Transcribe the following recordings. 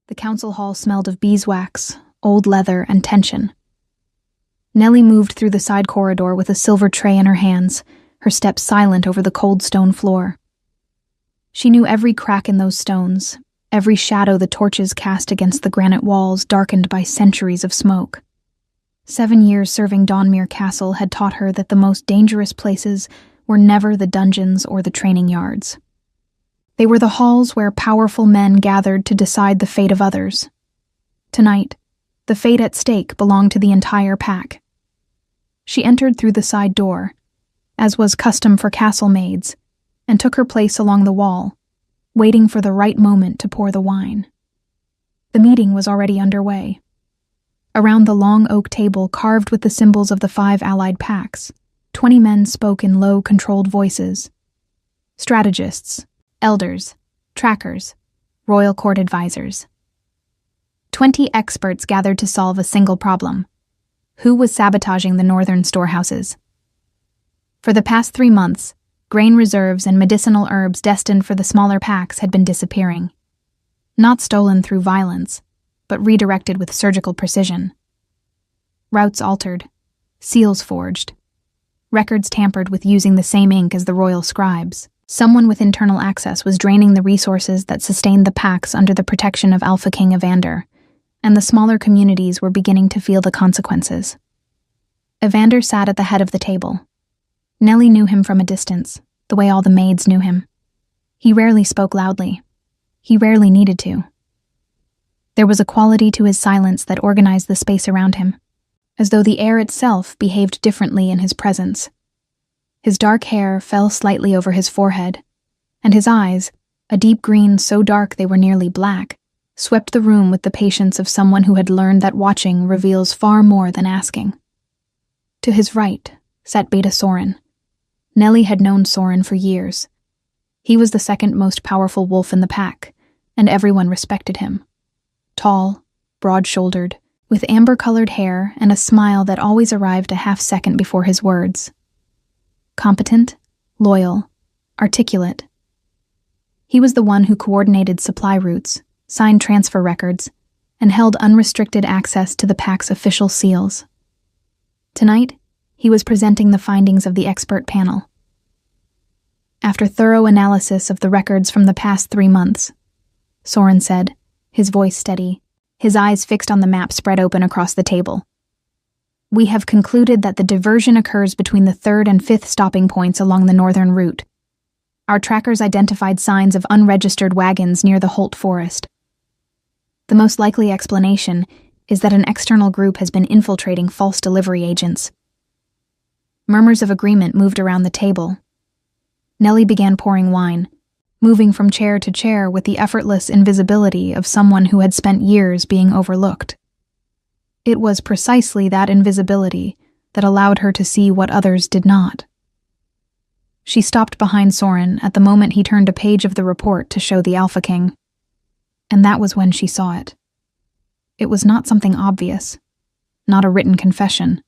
The council hall smelled of beeswax, old leather, and tension. Nellie moved through the side corridor with a silver tray in her hands, her steps silent over the cold stone floor. She knew every crack in those stones, every shadow the torches cast against the granite walls darkened by centuries of smoke. 7 years serving Dawnmere Castle had taught her that the most dangerous places were never the dungeons or the training yards. They were the halls where powerful men gathered to decide the fate of others. Tonight, the fate at stake belonged to the entire pack. She entered through the side door, as was custom for castle maids, and took her place along the wall, waiting for the right moment to pour the wine. The meeting was already underway. Around the long oak table carved with the symbols of the 5 allied packs, 20 men spoke in low, controlled voices. Strategists, elders, trackers, royal court advisors. 20 experts gathered to solve a single problem. Who was sabotaging the northern storehouses? For the past 3 months, grain reserves and medicinal herbs destined for the smaller packs had been disappearing. Not stolen through violence, but redirected with surgical precision. Routes altered, seals forged, records tampered with using the same ink as the royal scribes. Someone with internal access was draining the resources that sustained the packs under the protection of Alpha King Evander, and the smaller communities were beginning to feel the consequences. Evander sat at the head of the table. Nellie knew him from a distance, the way all the maids knew him. He rarely spoke loudly. He rarely needed to. There was a quality to his silence that organized the space around him, as though the air itself behaved differently in his presence. His dark hair fell slightly over his forehead, and his eyes, a deep green so dark they were nearly black, swept the room with the patience of someone who had learned that watching reveals far more than asking. To his right sat Beta Soren. Nellie had known Soren for years. He was the second most powerful wolf in the pack, and everyone respected him. Tall, broad-shouldered, with amber-colored hair and a smile that always arrived a half-second before his words. Competent, loyal, articulate. He was the one who coordinated supply routes, signed transfer records, and held unrestricted access to the pack's official seals. Tonight, he was presenting the findings of the expert panel. After thorough analysis of the records from the past 3 months, Soren said, his voice steady, his eyes fixed on the map spread open across the table. We have concluded that the diversion occurs between the 3rd and 5th stopping points along the northern route. Our trackers identified signs of unregistered wagons near the Holt Forest. The most likely explanation is that an external group has been infiltrating false delivery agents. Murmurs of agreement moved around the table. Nellie began pouring wine, moving from chair to chair with the effortless invisibility of someone who had spent years being overlooked. It was precisely that invisibility that allowed her to see what others did not. She stopped behind Soren at the moment he turned a page of the report to show the Alpha King. And that was when she saw it. It was not something obvious, not a written confession,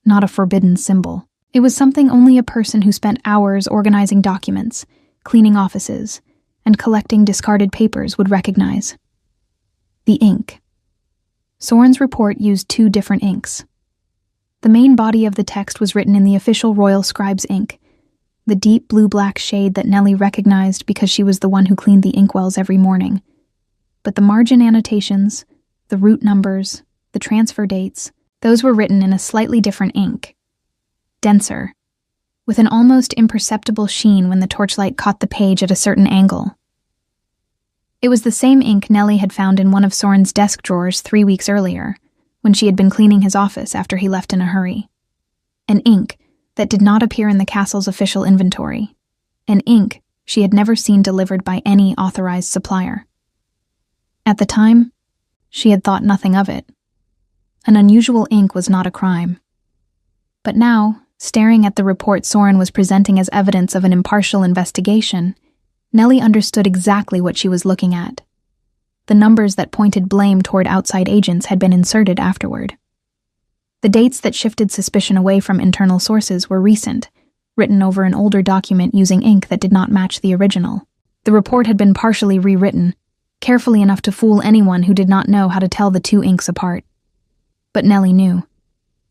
not a forbidden symbol. It was something only a person who spent hours organizing documents, cleaning offices, and collecting discarded papers would recognize. The ink. Soren's report used 2 different inks. The main body of the text was written in the official Royal Scribe's ink, the deep blue-black shade that Nellie recognized because she was the one who cleaned the inkwells every morning. But the margin annotations, the route numbers, the transfer dates, those were written in a slightly different ink. Denser, with an almost imperceptible sheen when the torchlight caught the page at a certain angle. It was the same ink Nellie had found in one of Soren's desk drawers 3 weeks earlier, when she had been cleaning his office after he left in a hurry. An ink that did not appear in the castle's official inventory. An ink she had never seen delivered by any authorized supplier. At the time, she had thought nothing of it. An unusual ink was not a crime. But now, staring at the report Soren was presenting as evidence of an impartial investigation, Nellie understood exactly what she was looking at. The numbers that pointed blame toward outside agents had been inserted afterward. The dates that shifted suspicion away from internal sources were recent, written over an older document using ink that did not match the original. The report had been partially rewritten, carefully enough to fool anyone who did not know how to tell the two inks apart. But Nellie knew.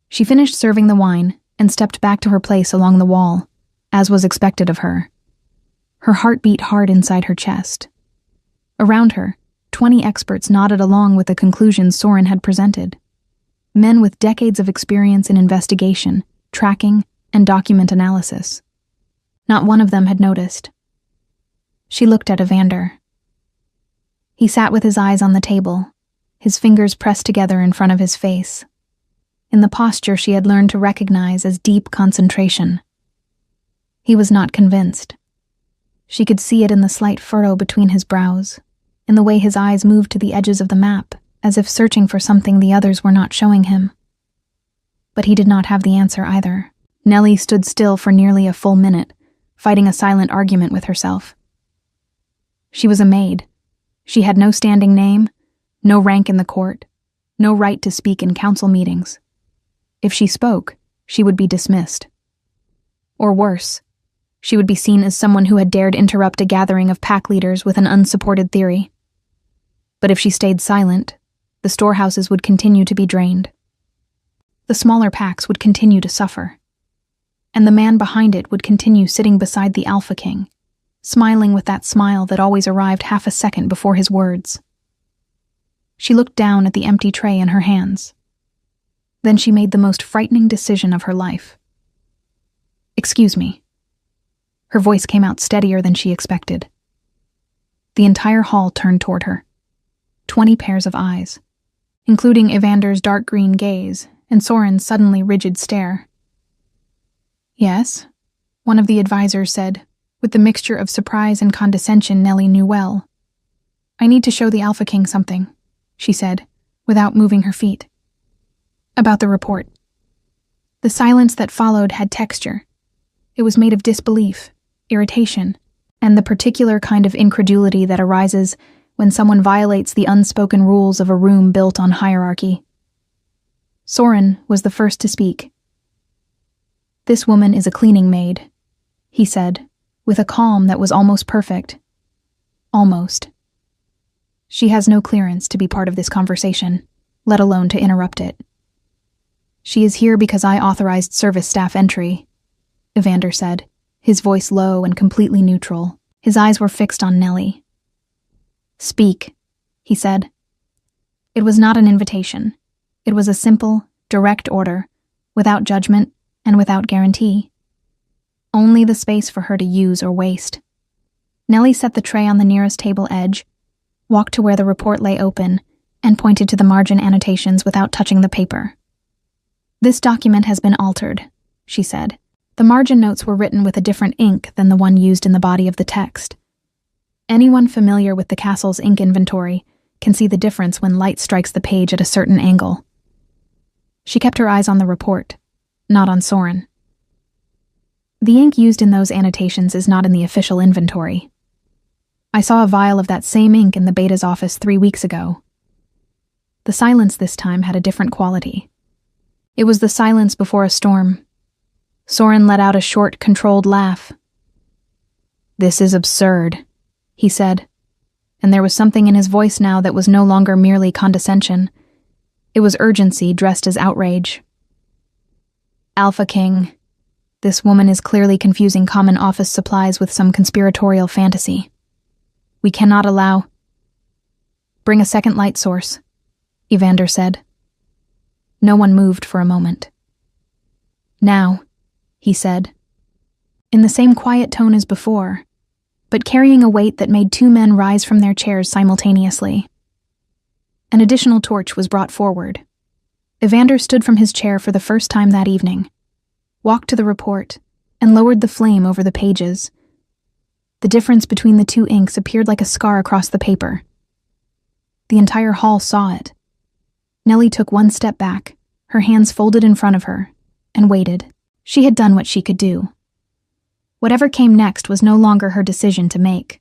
She finished serving the wine and stepped back to her place along the wall, as was expected of her. Her heart beat hard inside her chest. Around her, 20 experts nodded along with the conclusions Soren had presented. Men with decades of experience in investigation, tracking, and document analysis. Not one of them had noticed. She looked at Evander. He sat with his eyes on the table, his fingers pressed together in front of his face, in the posture she had learned to recognize as deep concentration. He was not convinced. She could see it in the slight furrow between his brows, in the way his eyes moved to the edges of the map, as if searching for something the others were not showing him. But he did not have the answer either. Nellie stood still for nearly a full minute, fighting a silent argument with herself. She was a maid. She had no standing name, no rank in the court, no right to speak in council meetings. If she spoke, she would be dismissed. Or worse, she would be seen as someone who had dared interrupt a gathering of pack leaders with an unsupported theory. But if she stayed silent, the storehouses would continue to be drained. The smaller packs would continue to suffer. And the man behind it would continue sitting beside the Alpha King, smiling with that smile that always arrived half a second before his words. She looked down at the empty tray in her hands. Then she made the most frightening decision of her life. "Excuse me." Her voice came out steadier than she expected. The entire hall turned toward her. 20 pairs of eyes, including Evander's dark green gaze and Soren's suddenly rigid stare. "Yes," one of the advisors said, with the mixture of surprise and condescension Nellie knew well. "I need to show the Alpha King something," she said, without moving her feet. "About the report." The silence that followed had texture. It was made of disbelief, irritation, and the particular kind of incredulity that arises when someone violates the unspoken rules of a room built on hierarchy. Soren was the first to speak. "This woman is a cleaning maid," he said, with a calm that was almost perfect. Almost. "She has no clearance to be part of this conversation, let alone to interrupt it. She is here because I authorized service staff entry," Evander said, his voice low and completely neutral. His eyes were fixed on Nellie. "Speak," he said. It was not an invitation. It was a simple, direct order, without judgment and without guarantee. Only the space for her to use or waste. Nellie set the tray on the nearest table edge, walked to where the report lay open, and pointed to the margin annotations without touching the paper. "This document has been altered," she said. The margin notes were written with a different ink than the one used in the body of the text. Anyone familiar with the castle's ink inventory can see the difference when light strikes the page at a certain angle. She kept her eyes on the report, not on Soren. "The ink used in those annotations is not in the official inventory. I saw a vial of that same ink in the Beta's office 3 weeks ago." The silence this time had a different quality. It was the silence before a storm. Soren let out a short, controlled laugh. "This is absurd," he said, and there was something in his voice now that was no longer merely condescension. It was urgency dressed as outrage. "Alpha King, this woman is clearly confusing common office supplies with some conspiratorial fantasy. We cannot allow—" "Bring a second light source," Evander said. No one moved for a moment. "Now," he said, in the same quiet tone as before, but carrying a weight that made 2 men rise from their chairs simultaneously. An additional torch was brought forward. Evander stood from his chair for the first time that evening, walked to the report, and lowered the flame over the pages. The difference between the 2 inks appeared like a scar across the paper. The entire hall saw it. Nellie took 1 step back, her hands folded in front of her, and waited. She had done what she could do. Whatever came next was no longer her decision to make.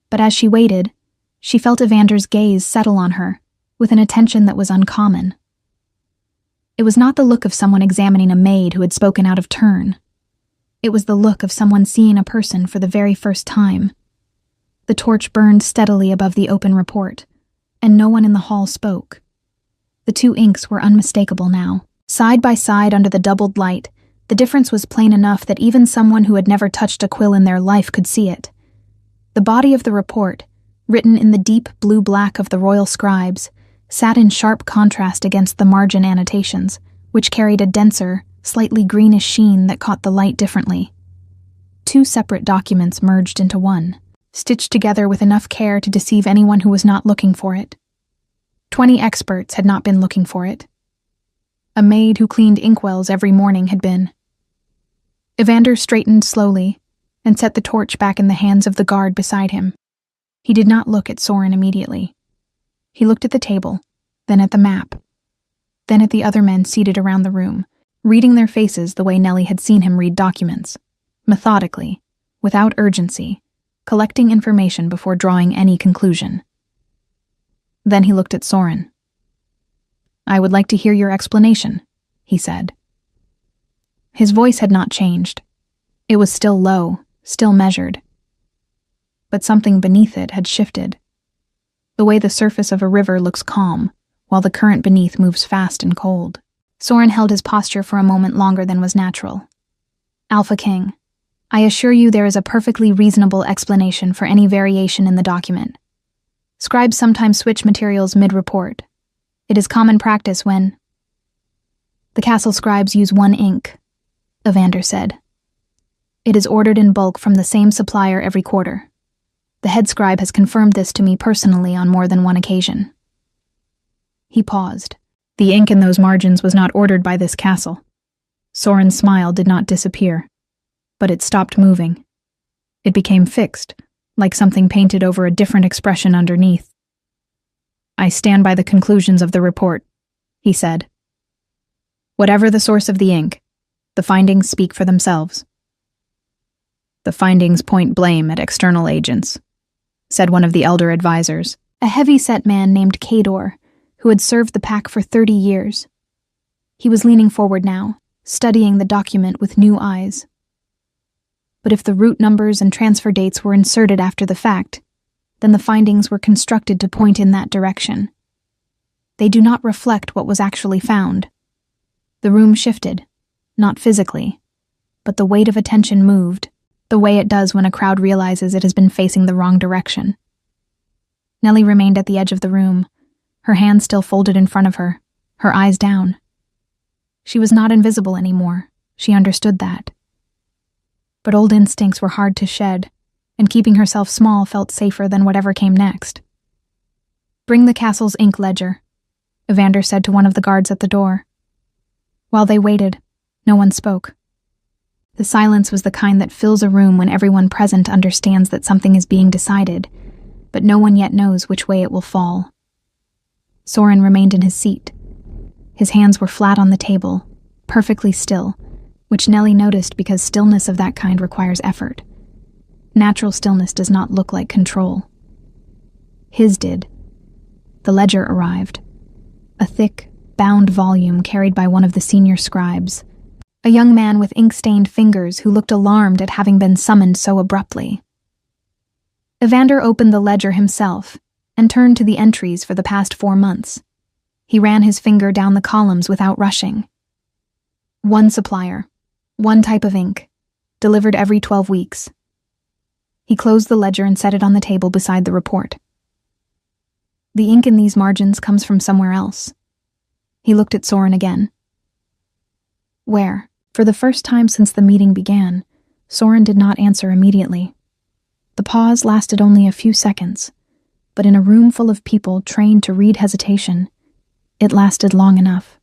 But as she waited, she felt Evander's gaze settle on her, with an attention that was uncommon. It was not the look of someone examining a maid who had spoken out of turn. It was the look of someone seeing a person for the very first time. The torch burned steadily above the open report, and no one in the hall spoke. The two inks were unmistakable now. Side by side under the doubled light, the difference was plain enough that even someone who had never touched a quill in their life could see it. The body of the report, written in the deep blue-black of the royal scribes, sat in sharp contrast against the margin annotations, which carried a denser, slightly greenish sheen that caught the light differently. Two separate documents merged into one, stitched together with enough care to deceive anyone who was not looking for it. 20 experts had not been looking for it. A maid who cleaned inkwells every morning had been. Evander straightened slowly and set the torch back in the hands of the guard beside him. He did not look at Soren immediately. He looked at the table, then at the map, then at the other men seated around the room, reading their faces the way Nellie had seen him read documents, methodically, without urgency, collecting information before drawing any conclusion. Then he looked at Soren. "I would like to hear your explanation," he said. His voice had not changed. It was still low, still measured. But something beneath it had shifted. The way the surface of a river looks calm, while the current beneath moves fast and cold. Soren held his posture for a moment longer than was natural. "Alpha King, I assure you there is a perfectly reasonable explanation for any variation in the document. Scribes sometimes switch materials mid-report. It is common practice when—" "The castle scribes use one ink," Evander said. "It is ordered in bulk from the same supplier every quarter. The head scribe has confirmed this to me personally on more than one occasion." He paused. "The ink in those margins was not ordered by this castle." Soren's smile did not disappear, but it stopped moving. It became fixed, like something painted over a different expression underneath. "I stand by the conclusions of the report," he said. "Whatever the source of the ink, the findings speak for themselves." "The findings point blame at external agents," said one of the elder advisors, a heavy-set man named Kador, who had served the pack for 30 years. He was leaning forward now, studying the document with new eyes. But if the route numbers and transfer dates were inserted after the fact, then the findings were constructed to point in that direction. They do not reflect what was actually found. The room shifted, not physically, but the weight of attention moved, the way it does when a crowd realizes it has been facing the wrong direction. Nellie remained at the edge of the room, her hands still folded in front of her, her eyes down. She was not invisible anymore, she understood that. But old instincts were hard to shed, and keeping herself small felt safer than whatever came next. "Bring the castle's ink ledger," Evander said to one of the guards at the door. While they waited, no one spoke. The silence was the kind that fills a room when everyone present understands that something is being decided, but no one yet knows which way it will fall. Soren remained in his seat. His hands were flat on the table, perfectly still, which Nellie noticed because stillness of that kind requires effort. Natural stillness does not look like control. His did. The ledger arrived. A thick, bound volume carried by one of the senior scribes, a young man with ink-stained fingers who looked alarmed at having been summoned so abruptly. Evander opened the ledger himself and turned to the entries for the past 4 months. He ran his finger down the columns without rushing. One supplier, one type of ink, delivered every 12 weeks. He closed the ledger and set it on the table beside the report. The ink in these margins comes from somewhere else. He looked at Soren again. Where? For the first time since the meeting began, Soren did not answer immediately. The pause lasted only a few seconds, but in a room full of people trained to read hesitation, it lasted long enough.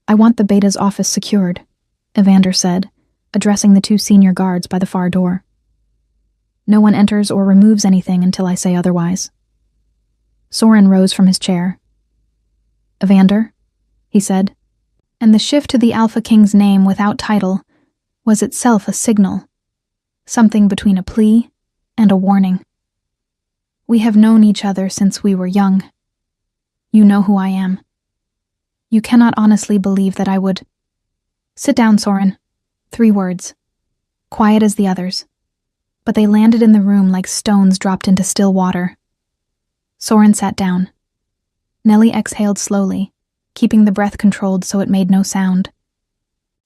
"I want the Beta's office secured," Evander said, addressing the 2 senior guards by the far door. "No one enters or removes anything until I say otherwise." Soren rose from his chair. "Evander," he said, and the shift to the Alpha King's name without title was itself a signal, something between a plea and a warning. "We have known each other since we were young. You know who I am. You cannot honestly believe that I would—" "Sit down, Soren. 3 words. Quiet as the others. but they landed in the room like stones dropped into still water. Soren sat down. Nellie exhaled slowly, keeping the breath controlled so it made no sound.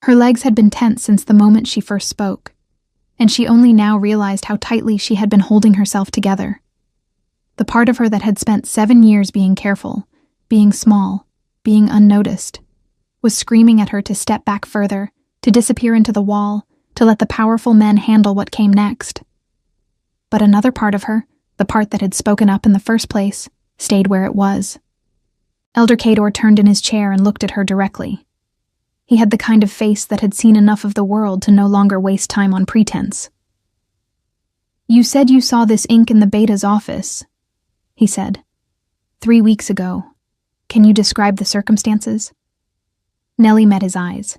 Her legs had been tense since the moment she first spoke, and she only now realized how tightly she had been holding herself together. The part of her that had spent 7 years being careful, being small, being unnoticed, was screaming at her to step back further, to disappear into the wall, to let the powerful men handle what came next. But another part of her, the part that had spoken up in the first place, stayed where it was. Elder Kador turned in his chair and looked at her directly. He had the kind of face that had seen enough of the world to no longer waste time on pretense. "You said you saw this ink in the Beta's office," he said. "3 weeks ago. Can you describe the circumstances?" Nellie met his eyes.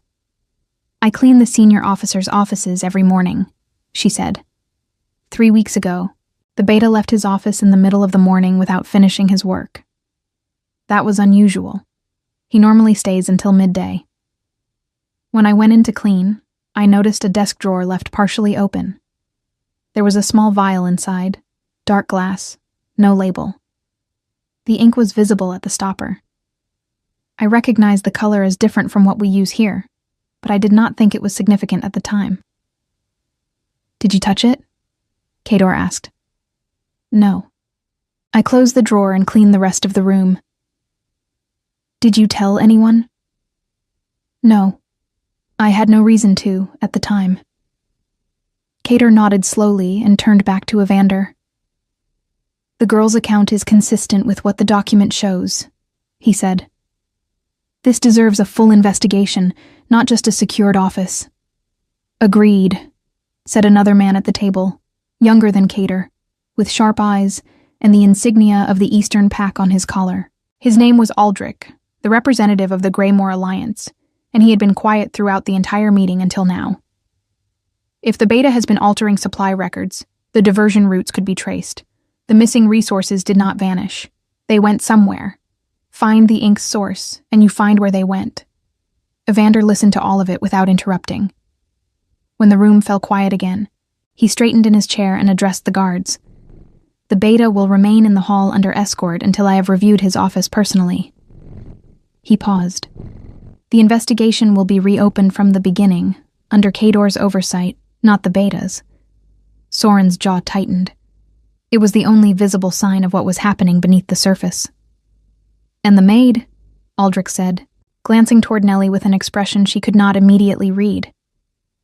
"I clean the senior officers' offices every morning," she said. 3 weeks ago, the Beta left his office in the middle of the morning without finishing his work. That was unusual. He normally stays until midday. When I went in to clean, I noticed a desk drawer left partially open. There was a small vial inside, dark glass, no label. The ink was visible at the stopper. I recognized the color as different from what we use here, but I did not think it was significant at the time. "Did you touch it?" Kador asked. "No." I closed the drawer and cleaned the rest of the room. "Did you tell anyone?" "No. I had no reason to, at the time." Kador nodded slowly and turned back to Evander. "The girl's account is consistent with what the document shows," he said. "This deserves a full investigation, not just a secured office." "Agreed," said another man at the table, younger than Kador, with sharp eyes and the insignia of the Eastern Pack on his collar. His name was Aldrich, the representative of the Greymore Alliance, and he had been quiet throughout the entire meeting until now. "If the Beta has been altering supply records, the diversion routes could be traced. The missing resources did not vanish. They went somewhere. Find the ink's source, and you find where they went." Evander listened to all of it without interrupting. When the room fell quiet again, he straightened in his chair and addressed the guards. "The Beta will remain in the hall under escort until I have reviewed his office personally." He paused. "The investigation will be reopened from the beginning, under Kador's oversight, not the Beta's." Soren's jaw tightened. It was the only visible sign of what was happening beneath the surface. "And the maid," Aldrich said, glancing toward Nellie with an expression she could not immediately read.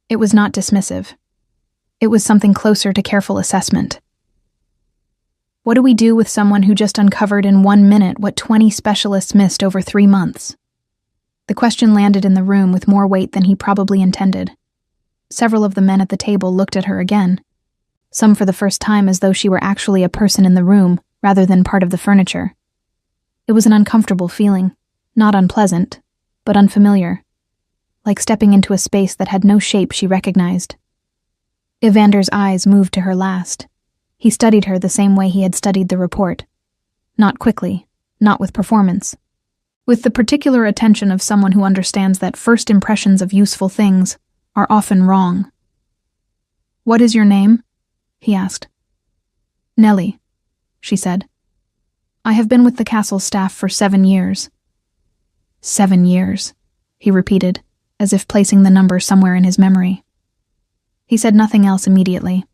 It was not dismissive. It was something closer to careful assessment. "What do we do with someone who just uncovered in 1 minute what 20 specialists missed over 3 months?" The question landed in the room with more weight than he probably intended. Several of the men at the table looked at her again, some for the first time as though she were actually a person in the room rather than part of the furniture. It was an uncomfortable feeling, not unpleasant, but unfamiliar, like stepping into a space that had no shape she recognized. Evander's eyes moved to her last. He studied her the same way he had studied the report. Not quickly, not with performance. With the particular attention of someone who understands that first impressions of useful things are often wrong. "What is your name?" he asked. "Nellie," she said. "I have been with the castle staff for 7 years." 7 years, he repeated, as if placing the number somewhere in his memory. He said nothing else immediately,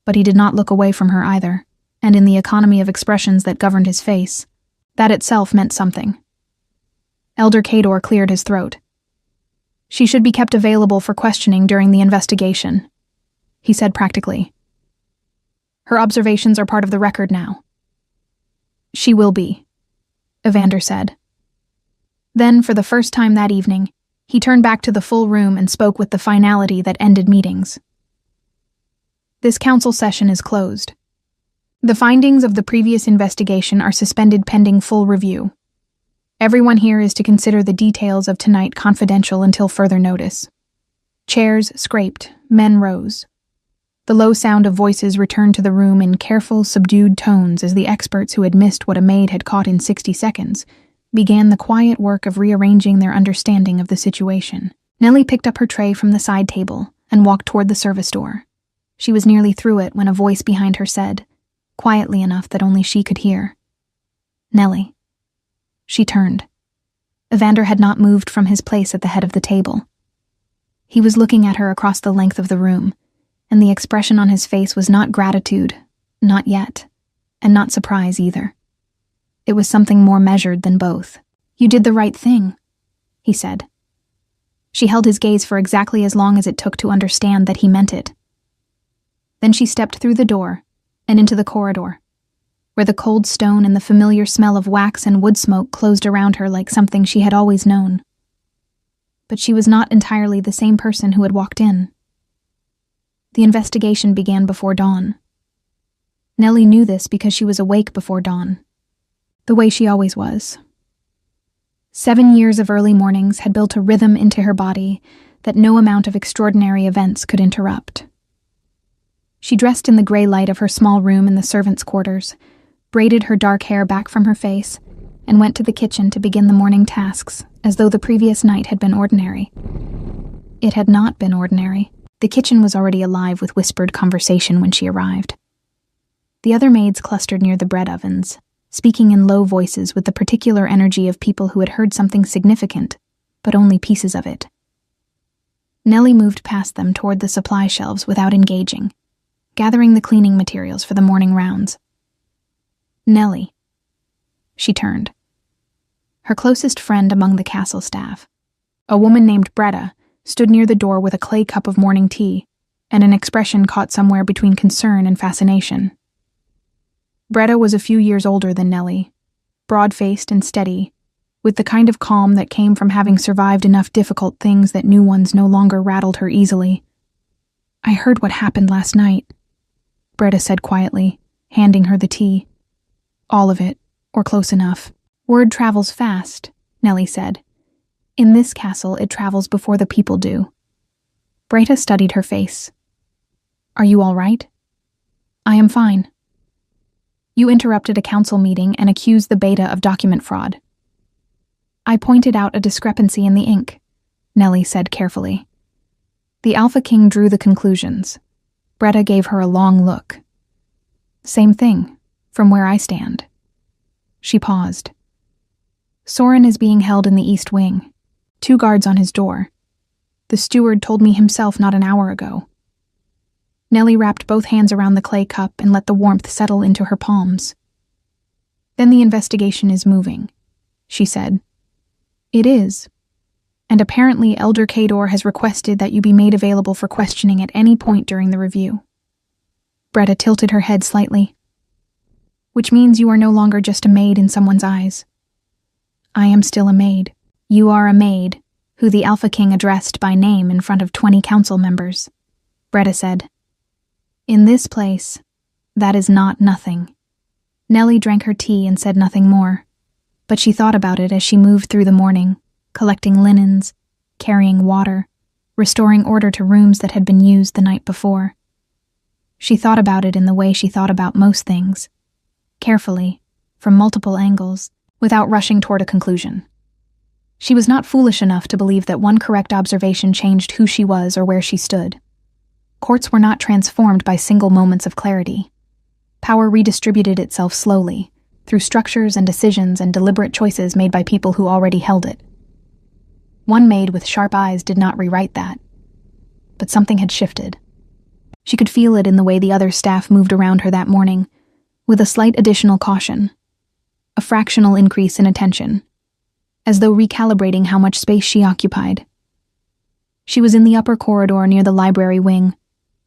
but he did not look away from her either, and in the economy of expressions that governed his face, that itself meant something. Elder Kador cleared his throat. "She should be kept available for questioning during the investigation," he said practically. "Her observations are part of the record now." "She will be," Evander said. Then, for the first time that evening, he turned back to the full room and spoke with the finality that ended meetings. "This council session is closed. The findings of the previous investigation are suspended pending full review. Everyone here is to consider the details of tonight confidential until further notice." Chairs scraped, men rose. The low sound of voices returned to the room in careful, subdued tones as the experts who had missed what a maid had caught in 60 seconds began the quiet work of rearranging their understanding of the situation. Nellie picked up her tray from the side table and walked toward the service door. She was nearly through it when a voice behind her said, quietly enough that only she could hear, "Nellie." She turned. Evander had not moved from his place at the head of the table. He was looking at her across the length of the room, and the expression on his face was not gratitude, not yet, and not surprise either. It was something more measured than both. "You did the right thing," he said. She held his gaze for exactly as long as it took to understand that he meant it. Then she stepped through the door and into the corridor, where the cold stone and the familiar smell of wax and wood smoke closed around her like something she had always known. But she was not entirely the same person who had walked in. The investigation began before dawn. Nellie knew this because she was awake before dawn, the way she always was. 7 years of early mornings had built a rhythm into her body that no amount of extraordinary events could interrupt. She dressed in the gray light of her small room in the servants' quarters, braided her dark hair back from her face, and went to the kitchen to begin the morning tasks, as though the previous night had been ordinary. It had not been ordinary. The kitchen was already alive with whispered conversation when she arrived. The other maids clustered near the bread ovens, speaking in low voices with the particular energy of people who had heard something significant, but only pieces of it. Nellie moved past them toward the supply shelves without engaging, gathering the cleaning materials for the morning rounds. "Nellie." She turned. Her closest friend among the castle staff, a woman named Bretta, stood near the door with a clay cup of morning tea and an expression caught somewhere between concern and fascination. Bretta was a few years older than Nellie, broad-faced and steady, with the kind of calm that came from having survived enough difficult things that new ones no longer rattled her easily. "I heard what happened last night," Bretta said quietly, handing her the tea. "All of it, or close enough." "Word travels fast," Nellie said. "In this castle, it travels before the people do." Bretta studied her face. "Are you all right?" "I am fine." "You interrupted a council meeting and accused the Beta of document fraud." "I pointed out a discrepancy in the ink," Nellie said carefully. The Alpha King drew the conclusions. Bretta gave her a long look. "Same thing, from where I stand." She paused. "Soren is being held in the East Wing. 2 guards on his door. The steward told me himself not an hour ago." Nellie wrapped both hands around the clay cup and let the warmth settle into her palms. "Then the investigation is moving," she said. "It is. And apparently Elder Kador has requested that you be made available for questioning at any point during the review." Bretta tilted her head slightly. "Which means you are no longer just a maid in someone's eyes." "I am still a maid." "You are a maid, who the Alpha King addressed by name in front of 20 council members," Bretta said. "In this place, that is not nothing." Nellie drank her tea and said nothing more, but she thought about it as she moved through the morning, collecting linens, carrying water, restoring order to rooms that had been used the night before. She thought about it in the way she thought about most things, carefully, from multiple angles, without rushing toward a conclusion. She was not foolish enough to believe that one correct observation changed who she was or where she stood. Courts were not transformed by single moments of clarity. Power redistributed itself slowly, through structures and decisions and deliberate choices made by people who already held it. One maid with sharp eyes did not rewrite that. But something had shifted. She could feel it in the way the other staff moved around her that morning, with a slight additional caution, a fractional increase in attention, as though recalibrating how much space she occupied. She was in the upper corridor near the library wing,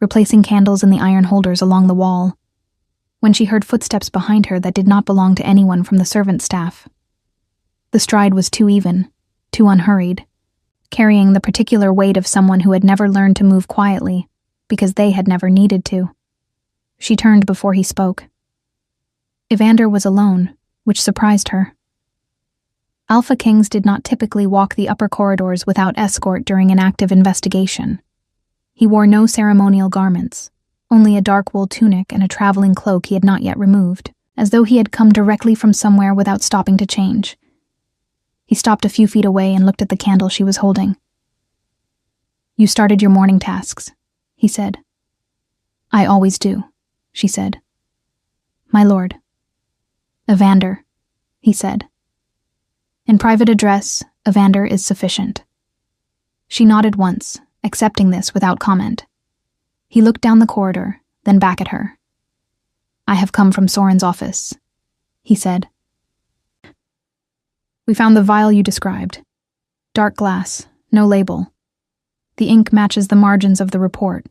replacing candles in the iron holders along the wall, when she heard footsteps behind her that did not belong to anyone from the servant staff. The stride was too even, too unhurried, carrying the particular weight of someone who had never learned to move quietly, because they had never needed to. She turned before he spoke. Evander was alone, which surprised her. Alpha Kings did not typically walk the upper corridors without escort during an active investigation. He wore no ceremonial garments, only a dark wool tunic and a traveling cloak he had not yet removed, as though he had come directly from somewhere without stopping to change. He stopped a few feet away and looked at the candle she was holding. "You started your morning tasks," he said. I always do, she said. My lord. Evander, he said. In private address, Evander is sufficient. She nodded once, accepting this without comment. He looked down the corridor, then back at her. I have come from Soren's office, he said. We found the vial you described. Dark glass, no label. The ink matches the margins of the report.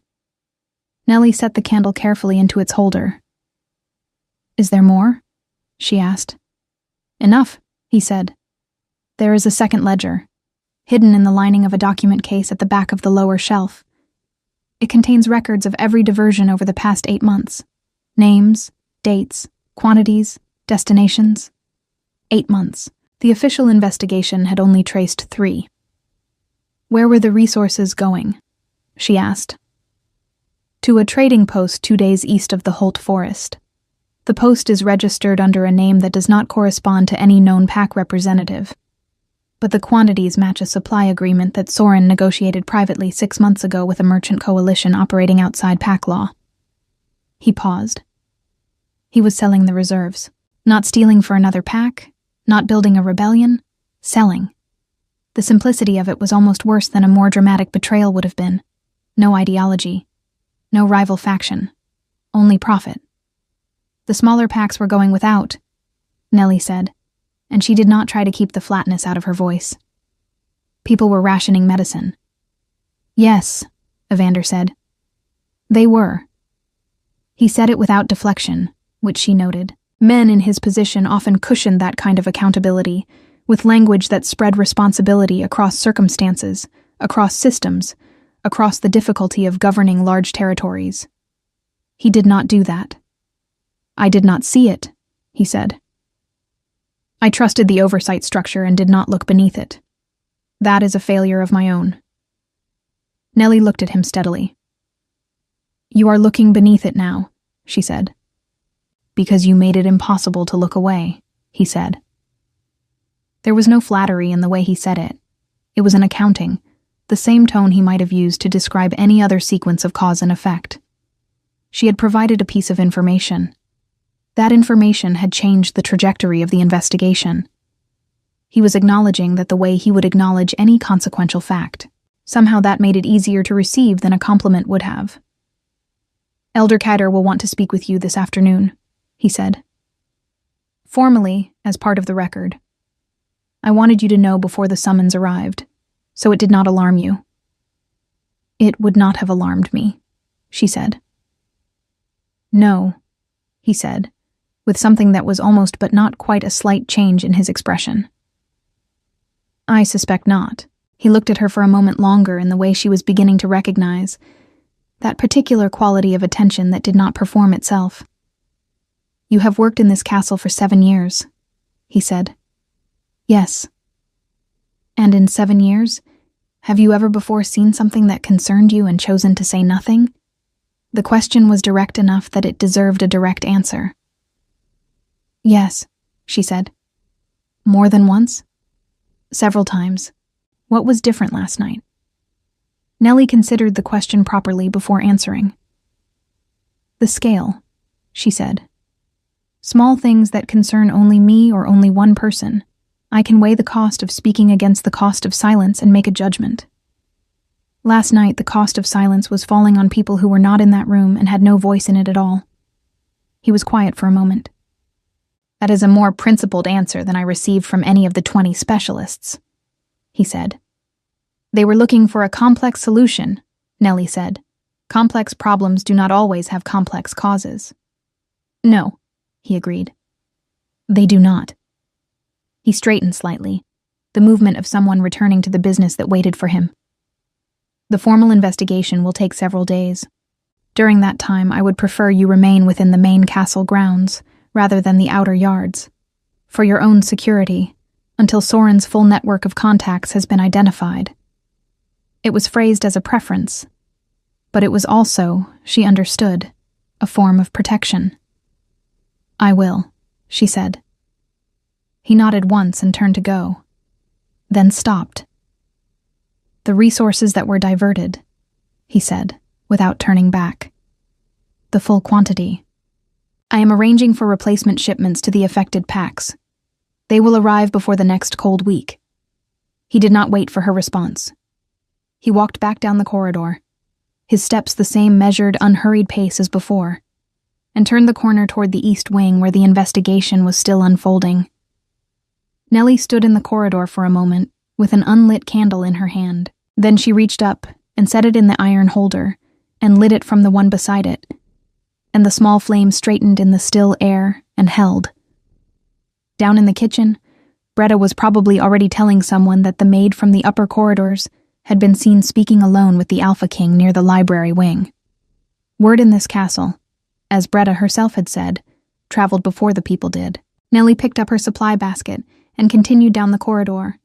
Nellie set the candle carefully into its holder. Is there more? She asked. Enough, he said. There is a second ledger, hidden in the lining of a document case at the back of the lower shelf. It contains records of every diversion over the past 8 months. Names, dates, quantities, destinations. 8 months. The official investigation had only traced 3. Where were the resources going? She asked. To a trading post 2 days east of the Holt Forest. The post is registered under a name that does not correspond to any known pack representative. But the quantities match a supply agreement that Soren negotiated privately 6 months ago with a merchant coalition operating outside pack law. He paused. He was selling the reserves. Not stealing for another pack, not building a rebellion, selling. The simplicity of it was almost worse than a more dramatic betrayal would have been. No ideology. No rival faction. Only profit. The smaller packs were going without, Nellie said, and she did not try to keep the flatness out of her voice. People were rationing medicine. Yes, Evander said. They were. He said it without deflection, which she noted. Men in his position often cushioned that kind of accountability, with language that spread responsibility across circumstances, across systems, across the difficulty of governing large territories. He did not do that. I did not see it, he said. I trusted the oversight structure and did not look beneath it. That is a failure of my own. Nellie looked at him steadily. You are looking beneath it now, she said. Because you made it impossible to look away, he said. There was no flattery in the way he said it. It was an accounting, the same tone he might have used to describe any other sequence of cause and effect. She had provided a piece of information. That information had changed the trajectory of the investigation. He was acknowledging that the way he would acknowledge any consequential fact. Somehow that made it easier to receive than a compliment would have. Elder Kaider will want to speak with you this afternoon, he said. Formally, as part of the record. I wanted you to know before the summons arrived, so it did not alarm you. It would not have alarmed me, she said. No, he said, with something that was almost but not quite a slight change in his expression. I suspect not. He looked at her for a moment longer in the way she was beginning to recognize, that particular quality of attention that did not perform itself. You have worked in this castle for 7 years, he said. Yes. And in 7 years, have you ever before seen something that concerned you and chosen to say nothing? The question was direct enough that it deserved a direct answer. Yes, she said. More than once? Several times. What was different last night? Nellie considered the question properly before answering. The scale, she said. Small things that concern only me or only one person. I can weigh the cost of speaking against the cost of silence and make a judgment. Last night, the cost of silence was falling on people who were not in that room and had no voice in it at all. He was quiet for a moment. That is a more principled answer than I received from any of the 20 specialists, he said. They were looking for a complex solution, Nellie said. Complex problems do not always have complex causes. No, he agreed. They do not. He straightened slightly, the movement of someone returning to the business that waited for him. The formal investigation will take several days. During that time, I would prefer you remain within the main castle grounds, rather than the outer yards, for your own security, until Soren's full network of contacts has been identified. It was phrased as a preference, but it was also, she understood, a form of protection. I will, she said. He nodded once and turned to go, then stopped. The resources that were diverted, he said, without turning back. The full quantity. I am arranging for replacement shipments to the affected packs. They will arrive before the next cold week. He did not wait for her response. He walked back down the corridor, his steps the same measured, unhurried pace as before, and turned the corner toward the east wing where the investigation was still unfolding. Nellie stood in the corridor for a moment, with an unlit candle in her hand. Then she reached up and set it in the iron holder and lit it from the one beside it, and the small flame straightened in the still air and held. Down in the kitchen, Bretta was probably already telling someone that the maid from the upper corridors had been seen speaking alone with the Alpha King near the library wing. Word in this castle, as Bretta herself had said, traveled before the people did. Nellie picked up her supply basket and continued down the corridor,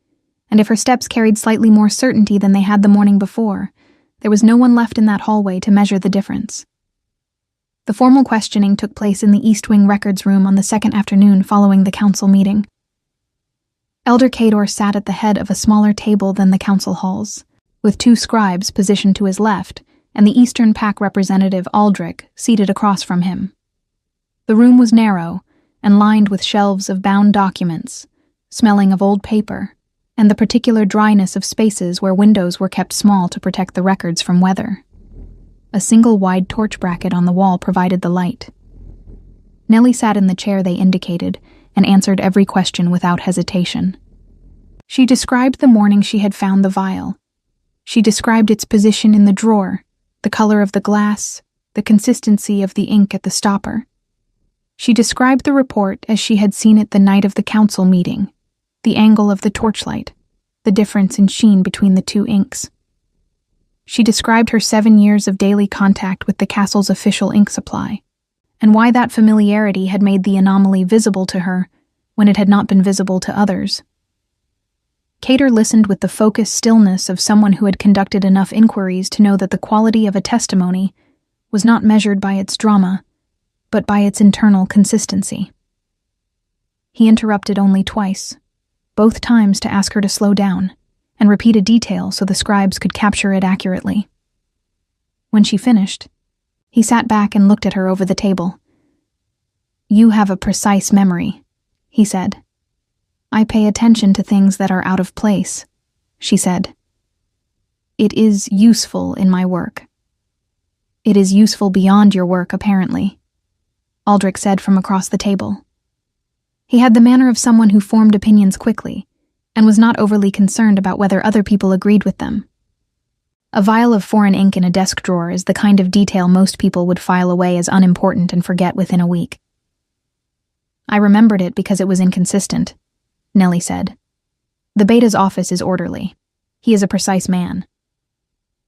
and if her steps carried slightly more certainty than they had the morning before, there was no one left in that hallway to measure the difference. The formal questioning took place in the East Wing records room on the second afternoon following the council meeting. Elder Cador sat at the head of a smaller table than the council halls, with two scribes positioned to his left and the Eastern Pack representative Aldrich seated across from him. The room was narrow and lined with shelves of bound documents, smelling of old paper, and the particular dryness of spaces where windows were kept small to protect the records from weather. A single wide torch bracket on the wall provided the light. Nellie sat in the chair they indicated and answered every question without hesitation. She described the morning she had found the vial. She described its position in the drawer, the color of the glass, the consistency of the ink at the stopper. She described the report as she had seen it the night of the council meeting, the angle of the torchlight, the difference in sheen between the two inks. She described her 7 years of daily contact with the castle's official ink supply, and why that familiarity had made the anomaly visible to her when it had not been visible to others. Cador listened with the focused stillness of someone who had conducted enough inquiries to know that the quality of a testimony was not measured by its drama, but by its internal consistency. He interrupted only twice, both times to ask her to slow down and repeat a detail so the scribes could capture it accurately. When she finished, he sat back and looked at her over the table. "You have a precise memory," he said. "I pay attention to things that are out of place," she said. "It is useful in my work." "It is useful beyond your work, apparently," Aldrich said from across the table. He had the manner of someone who formed opinions quickly, and was not overly concerned about whether other people agreed with them. A vial of foreign ink in a desk drawer is the kind of detail most people would file away as unimportant and forget within a week. "I remembered it because it was inconsistent," Nellie said. "The Beta's office is orderly. He is a precise man."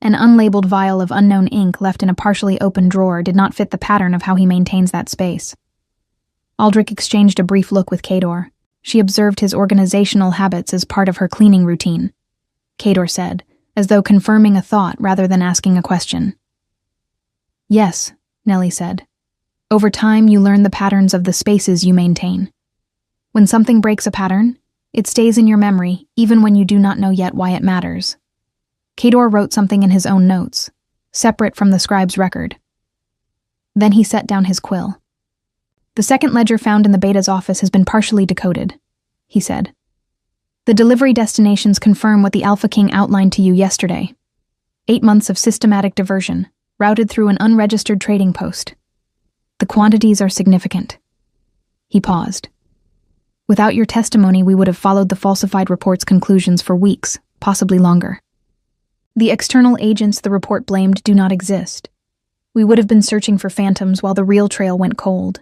An unlabeled vial of unknown ink left in a partially open drawer did not fit the pattern of how he maintains that space. Aldrich exchanged a brief look with Cador. She observed his organizational habits as part of her cleaning routine, Cador said, as though confirming a thought rather than asking a question. "Yes," Nellie said. "Over time you learn the patterns of the spaces you maintain. When something breaks a pattern, it stays in your memory even when you do not know yet why it matters." Cador wrote something in his own notes, separate from the scribe's record. Then he set down his quill. "The second ledger found in the Beta's office has been partially decoded," he said. "The delivery destinations confirm what the Alpha King outlined to you yesterday. 8 months of systematic diversion, routed through an unregistered trading post. The quantities are significant." He paused. "Without your testimony, we would have followed the falsified report's conclusions for weeks, possibly longer. The external agents the report blamed do not exist. We would have been searching for phantoms while the real trail went cold."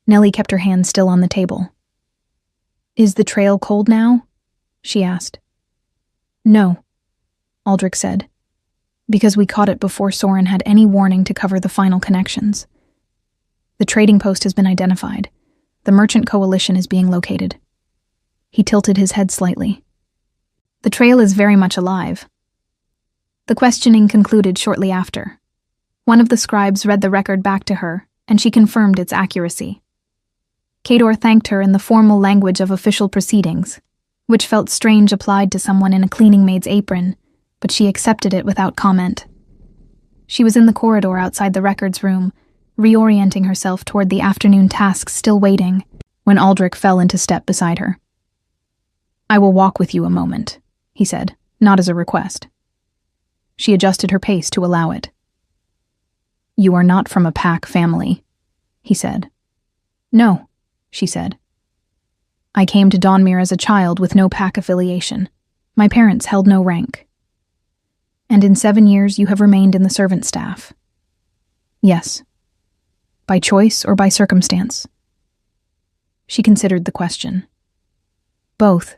Nellie kept her hand still on the table. "Is the trail cold now?" she asked. "No," Aldrich said, "because we caught it before Soren had any warning to cover the final connections. The trading post has been identified. The merchant coalition is being located." He tilted his head slightly. "The trail is very much alive." The questioning concluded shortly after. One of the scribes read the record back to her, and she confirmed its accuracy. Cador thanked her in the formal language of official proceedings, which felt strange applied to someone in a cleaning maid's apron, but she accepted it without comment. She was in the corridor outside the records room, reorienting herself toward the afternoon tasks still waiting, when Aldrich fell into step beside her. "I will walk with you a moment," he said, not as a request. She adjusted her pace to allow it. "You are not from a pack family," he said. "No," she said. "I came to Dawnmere as a child with no pack affiliation. My parents held no rank." "And in 7 years you have remained in the servant staff?" "Yes." "By choice or by circumstance?" She considered the question. "Both,"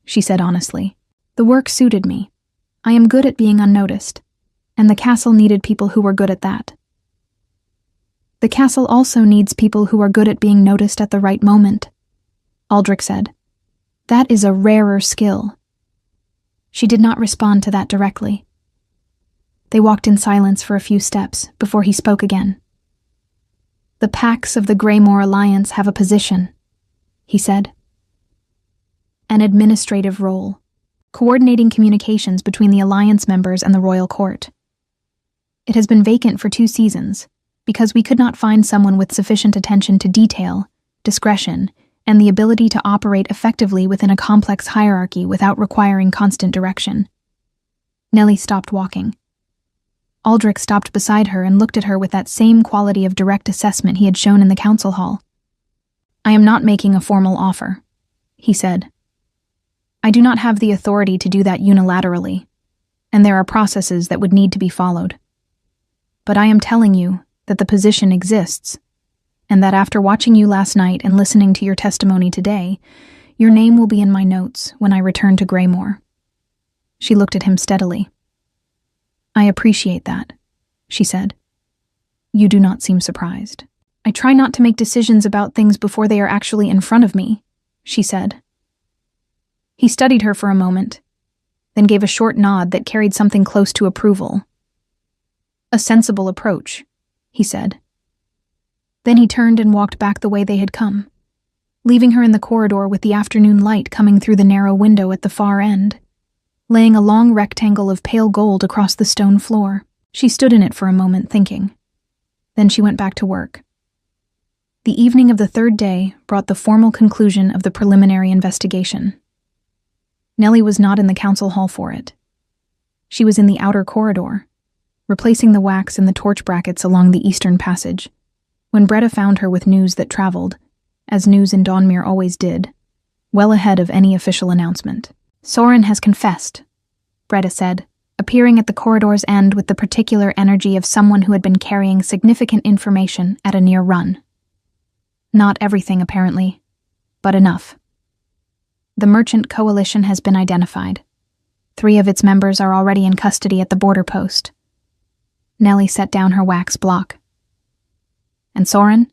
she said honestly. "The work suited me. I am good at being unnoticed, and the castle needed people who were good at that." "The castle also needs people who are good at being noticed at the right moment," Aldrich said. "That is a rarer skill." She did not respond to that directly. They walked in silence for a few steps before he spoke again. "The packs of the Greymore Alliance have a position," he said. "An administrative role, coordinating communications between the Alliance members and the royal court. It has been vacant for 2 seasons, because we could not find someone with sufficient attention to detail, discretion, and the ability to operate effectively within a complex hierarchy without requiring constant direction." Nellie stopped walking. Aldrich stopped beside her and looked at her with that same quality of direct assessment he had shown in the council hall. "I am not making a formal offer," he said. "I do not have the authority to do that unilaterally, and there are processes that would need to be followed. But I am telling you that the position exists, and that after watching you last night and listening to your testimony today, your name will be in my notes when I return to Greymore." She looked at him steadily. "I appreciate that," she said. "You do not seem surprised." "I try not to make decisions about things before they are actually in front of me," she said. He studied her for a moment, then gave a short nod that carried something close to approval. "A sensible approach," he said. Then he turned and walked back the way they had come, leaving her in the corridor with the afternoon light coming through the narrow window at the far end, laying a long rectangle of pale gold across the stone floor. She stood in it for a moment, thinking. Then she went back to work. The evening of the 3rd day brought the formal conclusion of the preliminary investigation. Nellie was not in the council hall for it. She was in the outer corridor, replacing the wax in the torch brackets along the eastern passage, when Breda found her with news that traveled, as news in Dawnmere always did, well ahead of any official announcement. "Soren has confessed," Breda said, appearing at the corridor's end with the particular energy of someone who had been carrying significant information at a near run. "Not everything, apparently, but enough. The Merchant Coalition has been identified. 3 of its members are already in custody at the border post." Nellie set down her wax block. "And Soren?"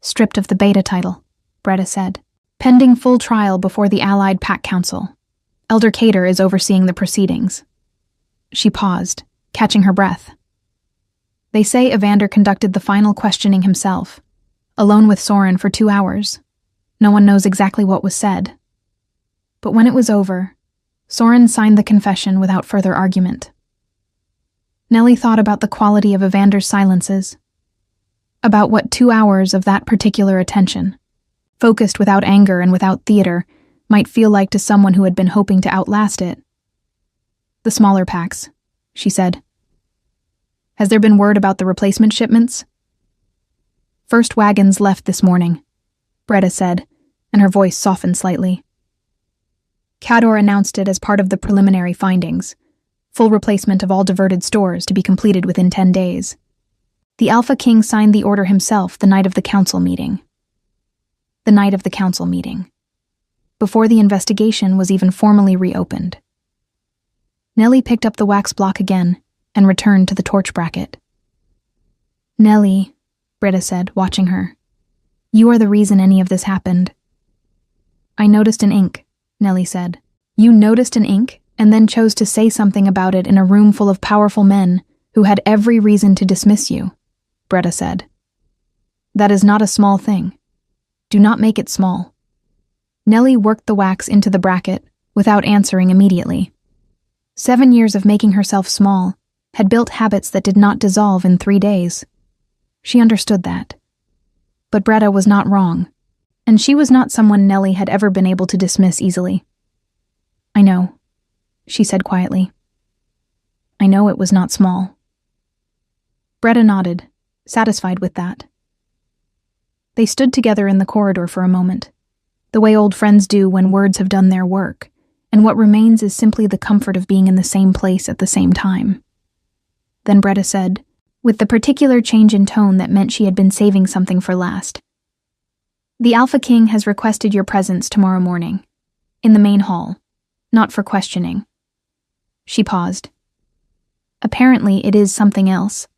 "Stripped of the beta title," Breda said. "Pending full trial before the Allied Pack Council. Elder Cater is overseeing the proceedings." She paused, catching her breath. "They say Evander conducted the final questioning himself, alone with Soren for 2 hours. No one knows exactly what was said. But when it was over, Soren signed the confession without further argument." Nellie thought about the quality of Evander's silences, about what 2 hours of that particular attention, focused without anger and without theater, might feel like to someone who had been hoping to outlast it. "The smaller packs," she said. "Has there been word about the replacement shipments?" "First wagons left this morning," Breda said, and her voice softened slightly. "Cador announced it as part of the preliminary findings. Full replacement of all diverted stores to be completed within 10 days. The Alpha King signed the order himself the night of the council meeting. The night of the council meeting, before the investigation was even formally reopened." Nellie picked up the wax block again and returned to the torch bracket. "Nellie," Breda said, watching her, "you are the reason any of this happened." "I noticed an ink," Nellie said. "You noticed an ink and then chose to say something about it in a room full of powerful men who had every reason to dismiss you," Breda said. "That is not a small thing. Do not make it small." Nellie worked the wax into the bracket without answering immediately. 7 years of making herself small had built habits that did not dissolve in 3 days. She understood that. But Bretta was not wrong, and she was not someone Nellie had ever been able to dismiss easily. "I know," she said quietly. "I know it was not small." Bretta nodded, satisfied with that. They stood together in the corridor for a moment, the way old friends do when words have done their work, and what remains is simply the comfort of being in the same place at the same time. Then Bretta said, with the particular change in tone that meant she had been saving something for last, "The Alpha King has requested your presence tomorrow morning, in the main hall, not for questioning." She paused. "Apparently it is something else."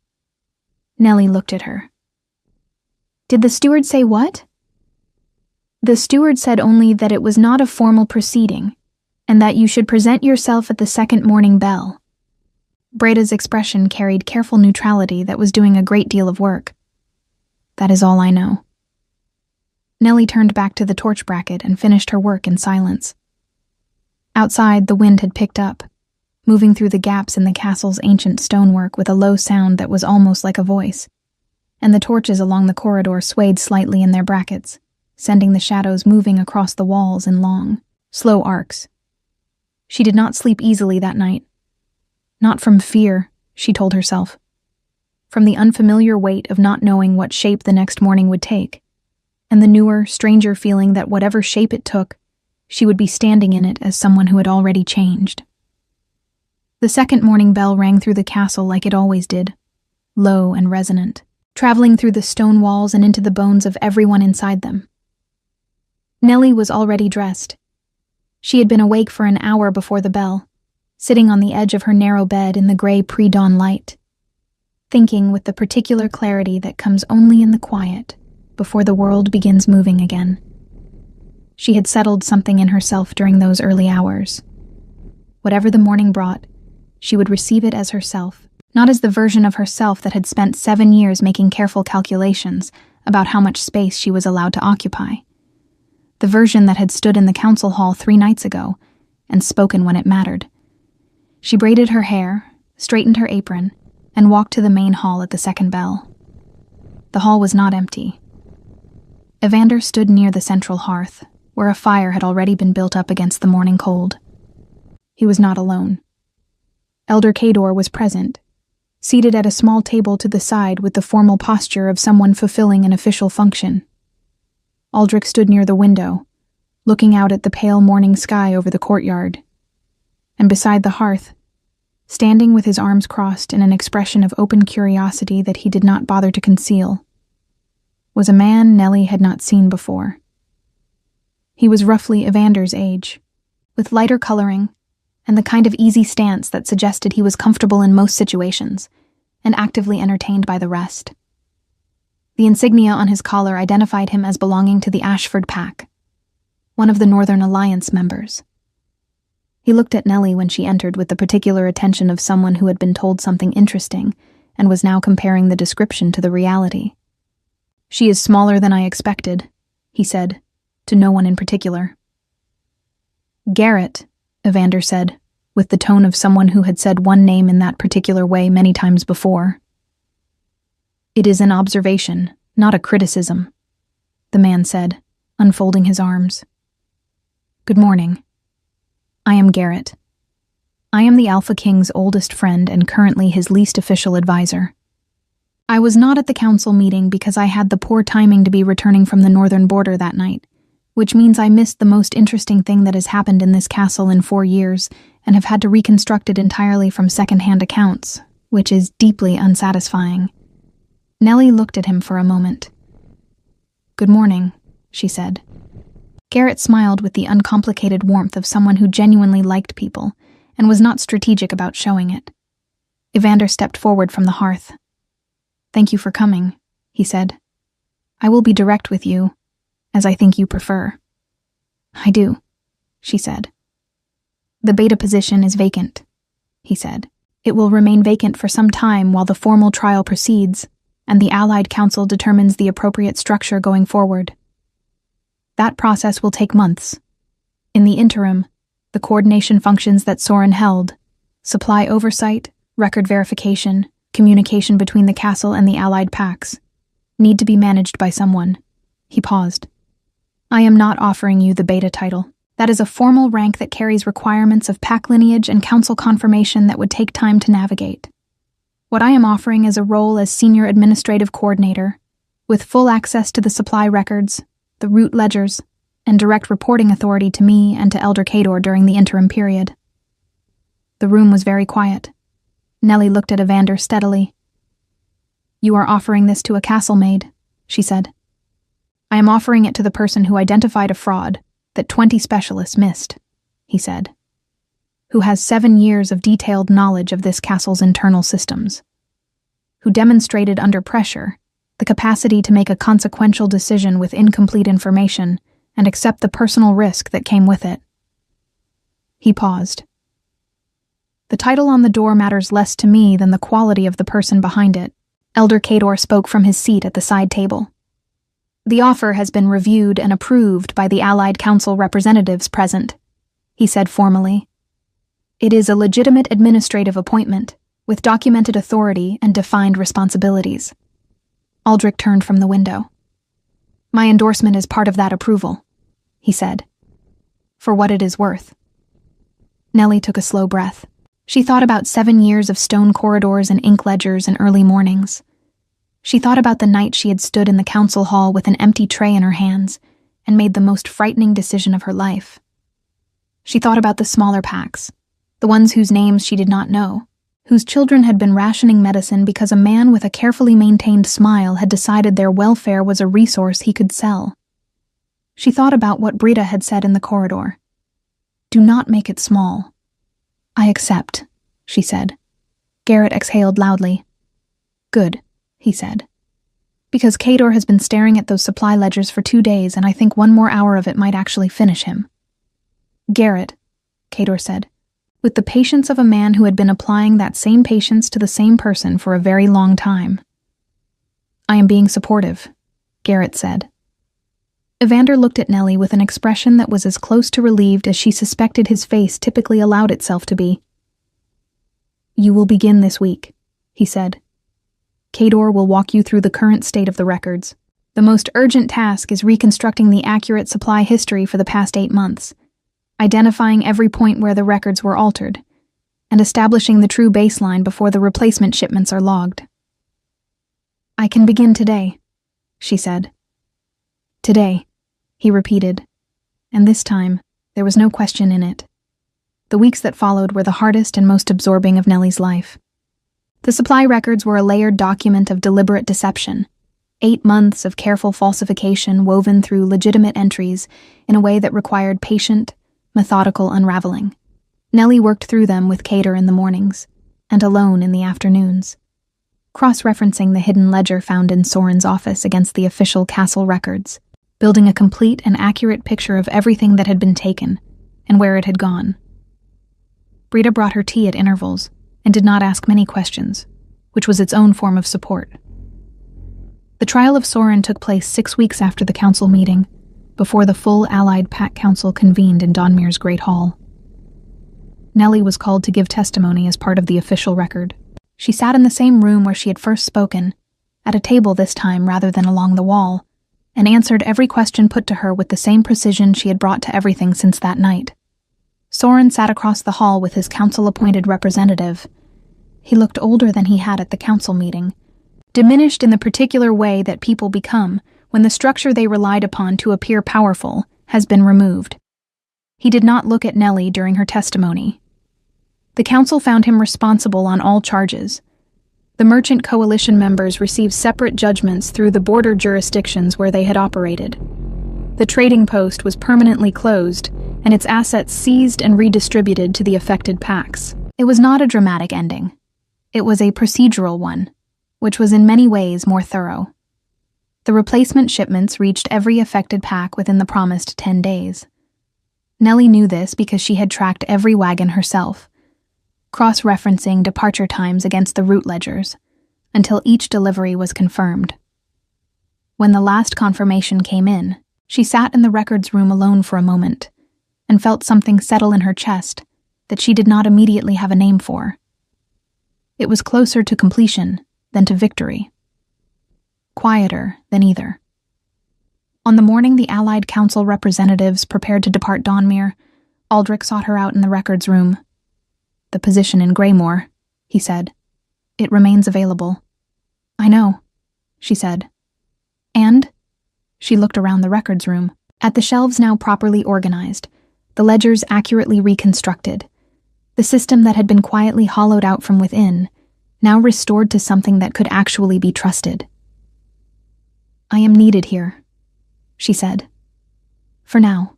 Nellie looked at her. "Did the steward say what?" "The steward said only that it was not a formal proceeding, and that you should present yourself at the second morning bell." Bretta's expression carried careful neutrality that was doing a great deal of work. "That is all I know." Nellie turned back to the torch bracket and finished her work in silence. Outside, the wind had picked up, moving through the gaps in the castle's ancient stonework with a low sound that was almost like a voice, and the torches along the corridor swayed slightly in their brackets, sending the shadows moving across the walls in long, slow arcs. She did not sleep easily that night. Not from fear, she told herself. From the unfamiliar weight of not knowing what shape the next morning would take, and the newer, stranger feeling that whatever shape it took, she would be standing in it as someone who had already changed. The second morning bell rang through the castle like it always did, low and resonant, traveling through the stone walls and into the bones of everyone inside them. Nellie was already dressed. She had been awake for an hour before the bell, sitting on the edge of her narrow bed in the gray pre-dawn light, thinking with the particular clarity that comes only in the quiet before the world begins moving again. She had settled something in herself during those early hours. Whatever the morning brought, she would receive it as herself, not as the version of herself that had spent 7 years making careful calculations about how much space she was allowed to occupy. The version that had stood in the council hall 3 nights ago and spoken when it mattered. She braided her hair, straightened her apron, and walked to the main hall at the second bell. The hall was not empty. Evander stood near the central hearth, where a fire had already been built up against the morning cold. He was not alone. Elder Kador was present, seated at a small table to the side with the formal posture of someone fulfilling an official function. Aldrich stood near the window, looking out at the pale morning sky over the courtyard. And beside the hearth, standing with his arms crossed in an expression of open curiosity that he did not bother to conceal, was a man Nellie had not seen before. He was roughly Evander's age, with lighter coloring and the kind of easy stance that suggested he was comfortable in most situations and actively entertained by the rest. The insignia on his collar identified him as belonging to the Ashford Pack, one of the Northern Alliance members. He looked at Nellie when she entered with the particular attention of someone who had been told something interesting and was now comparing the description to the reality. "She is smaller than I expected," he said, to no one in particular. "Garrett," Evander said, with the tone of someone who had said one name in that particular way many times before. "It is an observation, not a criticism," the man said, unfolding his arms. "Good morning. I am Garrett. I am the Alpha King's oldest friend and currently his least official advisor. I was not at the council meeting because I had the poor timing to be returning from the northern border that night, which means I missed the most interesting thing that has happened in this castle in 4 years and have had to reconstruct it entirely from second-hand accounts, which is deeply unsatisfying." Nellie looked at him for a moment. "Good morning," she said. Garrett smiled with the uncomplicated warmth of someone who genuinely liked people and was not strategic about showing it. Evander stepped forward from the hearth. "Thank you for coming," he said. "I will be direct with you, as I think you prefer." "I do," she said. "The beta position is vacant," he said. "It will remain vacant for some time while the formal trial proceeds and the Allied Council determines the appropriate structure going forward. That process will take months. In the interim, the coordination functions that Soren held, supply oversight, record verification, communication between the castle and the Allied packs, Need to be managed by someone. He paused. I am not offering you the beta title. That is a formal rank that carries requirements of pack lineage and council confirmation that would take time to navigate. What I am offering is a role as Senior Administrative Coordinator, with full access to the supply records, the route ledgers, and direct reporting authority to me and to Elder Kador during the interim period. The room was very quiet. Nellie looked at Evander steadily. You are offering this to a castle maid, she said. I am offering it to the person who identified a fraud that 20 specialists missed, he said, who has 7 years of detailed knowledge of this castle's internal systems, who demonstrated under pressure the capacity to make a consequential decision with incomplete information and accept the personal risk that came with it. He paused. The title on the door matters less to me than the quality of the person behind it. Elder Kador spoke from his seat at the side table. The offer has been reviewed and approved by the Allied Council representatives present, he said formally. It is a legitimate administrative appointment, with documented authority and defined responsibilities. Aldrich turned from the window. My endorsement is part of that approval, he said, for what it is worth. Nellie took a slow breath. She thought about 7 years of stone corridors and ink ledgers and early mornings. She thought about the night she had stood in the council hall with an empty tray in her hands and made the most frightening decision of her life. She thought about the smaller packs, the ones whose names she did not know, whose children had been rationing medicine because a man with a carefully maintained smile had decided their welfare was a resource he could sell. She thought about what Brita had said in the corridor. Do not make it small. I accept, she said. Garrett exhaled loudly. Good, he said. Because Kador has been staring at those supply ledgers for 2 days, and I think 1 more hour of it might actually finish him. Garrett, Kador said, with the patience of a man who had been applying that same patience to the same person for a very long time. I am being supportive, Garrett said. Evander looked at Nellie with an expression that was as close to relieved as she suspected his face typically allowed itself to be. You will begin this week, he said. Kador will walk you through the current state of the records. The most urgent task is reconstructing the accurate supply history for the past 8 months, identifying every point where the records were altered, and establishing the true baseline before the replacement shipments are logged. I can begin today, she said. Today, he repeated, and this time there was no question in it. The weeks that followed were the hardest and most absorbing of Nellie's life. The supply records were a layered document of deliberate deception, 8 months of careful falsification woven through legitimate entries in a way that required patient, methodical unraveling. Nellie worked through them with Kador in the mornings, and alone in the afternoons, cross-referencing the hidden ledger found in Soren's office against the official castle records, building a complete and accurate picture of everything that had been taken and where it had gone. Brita brought her tea at intervals and did not ask many questions, which was its own form of support. The trial of Soren took place 6 weeks after the council meeting, before the full Allied Pack Council convened in Donmir's Great Hall. Nellie was called to give testimony as part of the official record. She sat in the same room where she had first spoken, at a table this time rather than along the wall, and answered every question put to her with the same precision she had brought to everything since that night. Soren sat across the hall with his council-appointed representative. He looked older than he had at the council meeting, diminished in the particular way that people become when the structure they relied upon to appear powerful has been removed. He did not look at Nellie during her testimony. The council found him responsible on all charges. The Merchant Coalition members received separate judgments through the border jurisdictions where they had operated. The trading post was permanently closed, and its assets seized and redistributed to the affected packs. It was not a dramatic ending. It was a procedural one, which was in many ways more thorough. The replacement shipments reached every affected pack within the promised 10 days. Nellie knew this because she had tracked every wagon herself, cross-referencing departure times against the route ledgers, until each delivery was confirmed. When the last confirmation came in, she sat in the records room alone for a moment, and felt something settle in her chest that she did not immediately have a name for. It was closer to completion than to victory. quieter than either. On the morning the Allied Council representatives prepared to depart Dawnmere, Aldrich sought her out in the records room. "The position in Greymore," he said. "It remains available." "I know," she said. "And?" She looked around the records room, at the shelves now properly organized, the ledgers accurately reconstructed, the system that had been quietly hollowed out from within, now restored to something that could actually be trusted. "I am needed here," she said. "For now."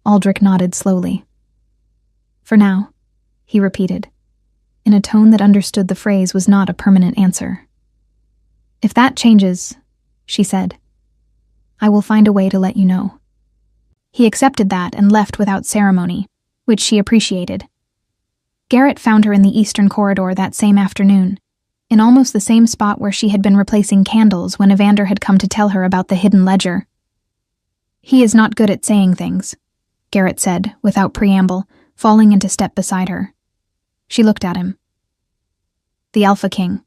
Aldrich nodded slowly. "For now," he repeated, in a tone that understood the phrase was not a permanent answer. "If that changes," she said, "I will find a way to let you know." He accepted that and left without ceremony, which she appreciated. Garrett found her in the eastern corridor that same afternoon, in almost the same spot where she had been replacing candles when Evander had come to tell her about the hidden ledger. "He is not good at saying things," Garrett said, without preamble, falling into step beside her. She looked at him. "The Alpha King,"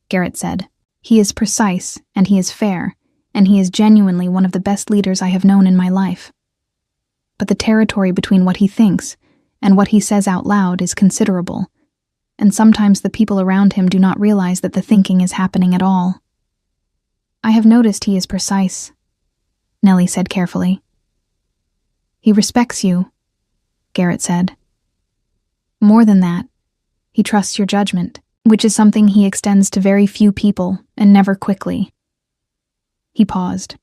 Garrett said. "He is precise, and he is fair, and he is genuinely one of the best leaders I have known in my life. But the territory between what he thinks and what he says out loud is considerable, and sometimes the people around him do not realize that the thinking is happening at all." "I have noticed he is precise," Nellie said carefully. "He respects you," Garrett said. "More than that, he trusts your judgment, which is something he extends to very few people and never quickly." He paused.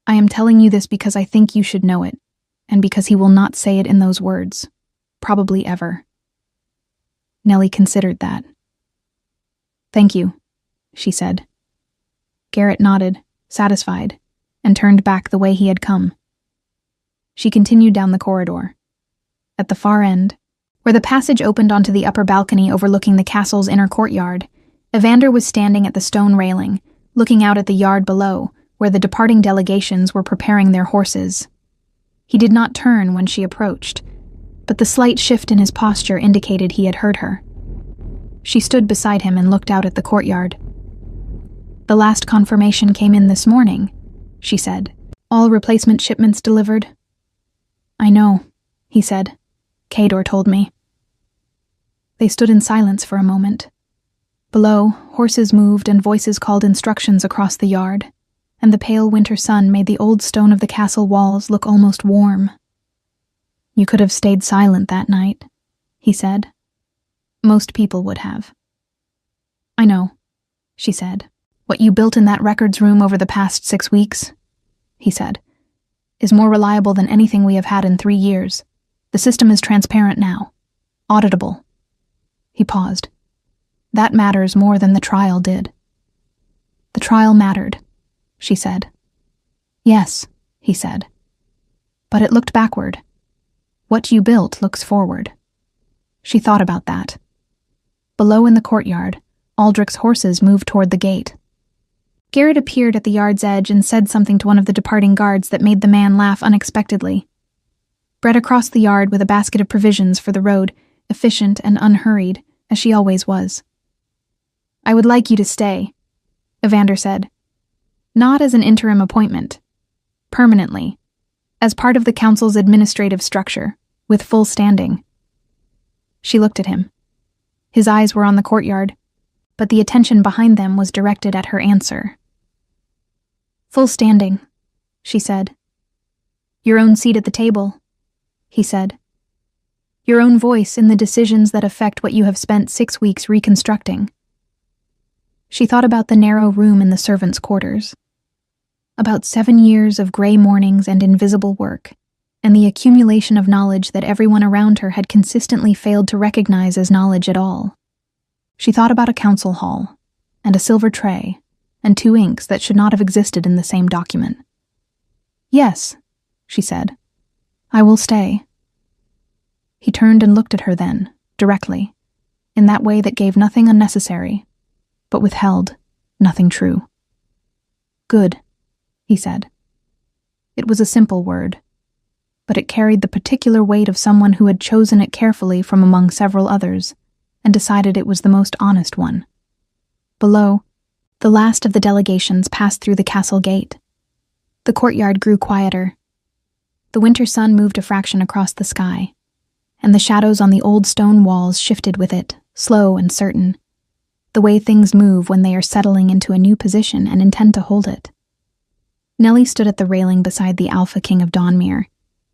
"I am telling you this because I think you should know it, and because he will not say it in those words, probably ever." Nellie considered that. "Thank you," she said. Garrett nodded, satisfied, and turned back the way he had come. She continued down the corridor. At the far end, where the passage opened onto the upper balcony overlooking the castle's inner courtyard, Evander was standing at the stone railing, looking out at the yard below, where the departing delegations were preparing their horses. He did not turn when she approached, but the slight shift in his posture indicated he had heard her. She stood beside him and looked out at the courtyard. "The last confirmation came in this morning," she said. "All replacement shipments delivered." "I know," he said. "Kador told me." They stood in silence for a moment. Below, horses moved and voices called instructions across the yard, and the pale winter sun made the old stone of the castle walls look almost warm. "You could have stayed silent that night," he said. "Most people would have." "I know," she said. "What you built in that records room over the past 6 weeks," he said, "is more reliable than anything we have had in 3 years. The system is transparent now. Auditable." He paused. "That matters more than the trial did." "The trial mattered," she said. "Yes," he said. "But it looked backward. What you built looks forward." She thought about that. Below in the courtyard, Aldrich's horses moved toward the gate. Garrett appeared at the yard's edge and said something to one of the departing guards that made the man laugh unexpectedly. Brett across the yard with a basket of provisions for the road, efficient and unhurried, as she always was. "I would like you to stay," Evander said. "Not as an interim appointment. Permanently. As part of the council's administrative structure, with full standing." She looked at him. His eyes were on the courtyard, but the attention behind them was directed at her answer. "Full standing," she said. "Your own seat at the table," he said. "Your own voice in the decisions that affect what you have spent 6 weeks reconstructing." She thought about the narrow room in the servants' quarters. About 7 years of gray mornings and invisible work, and the accumulation of knowledge that everyone around her had consistently failed to recognize as knowledge at all. She thought about a council hall, and a silver tray, and 2 inks that should not have existed in the same document. "Yes," she said. "I will stay." He turned and looked at her then, directly, in that way that gave nothing unnecessary, but withheld nothing true. "Good," he said. It was a simple word, but it carried the particular weight of someone who had chosen it carefully from among several others, and decided it was the most honest one. Below, The last of the delegations passed through the castle gate. The courtyard grew quieter. The winter sun moved a fraction across the sky, and the shadows on the old stone walls shifted with it, slow and certain, the way things move when they are settling into a new position and intend to hold it. Nellie stood at the railing beside the Alpha King of Dawnmere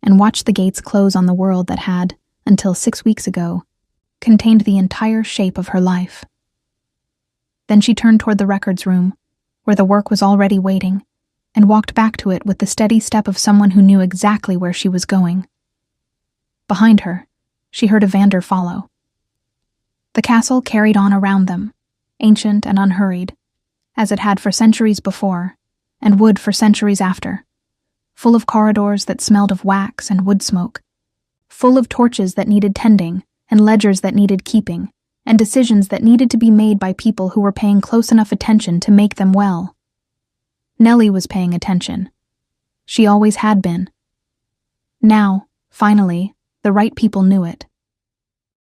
and watched the gates close on the world that had, until 6 weeks ago, contained the entire shape of her life. Then she turned toward the records room, where the work was already waiting, and walked back to it with the steady step of someone who knew exactly where she was going. Behind her, she heard Evander follow. The castle carried on around them, ancient and unhurried, as it had for centuries before, and would for centuries after, full of corridors that smelled of wax and wood smoke, full of torches that needed tending and ledgers that needed keeping, and decisions that needed to be made by people who were paying close enough attention to make them well. Nellie was paying attention. She always had been. Now, finally, the right people knew it.